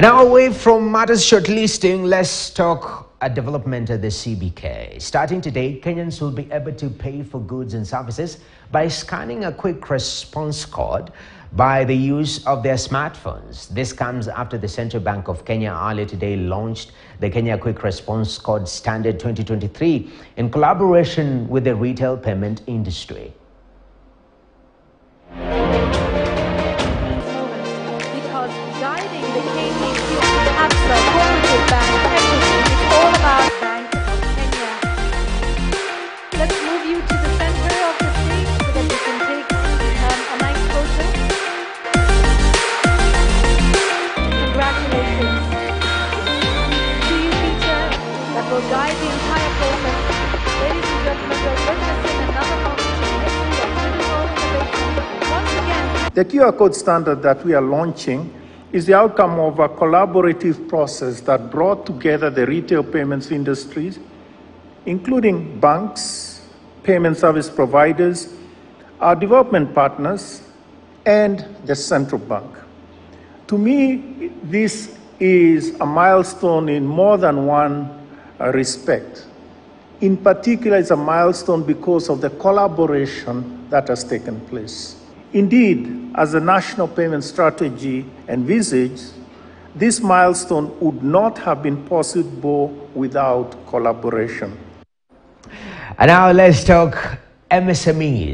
And now away from matters shortlisting, let's talk a development at the CBK. Starting today, Kenyans will be able to pay for goods and services by scanning a quick response code by the use of their smartphones. This comes after the Central Bank of Kenya earlier today launched the Kenya Quick Response Code Standard 2023 in collaboration with the retail payment industry. Guiding the Kenyan Absa Cooperative Bank Equity is all about Bank of Kenya. Let's move you to the center of the stage so that we can take a nice photo. Congratulations to you, Peter, that will guide the entire process. Ladies and gentlemen, we're witnessing another moment in the history of digital innovation. Once again, the QR code standard that we are launching is the outcome of a collaborative process that brought together the retail payments industries, including banks, payment service providers, our development partners, and the central bank. To me, this is a milestone in more than one respect. In particular, it's a milestone because of the collaboration that has taken place. Indeed, as the national payment strategy envisages, this milestone would not have been possible without collaboration. And now let's talk MSMEs.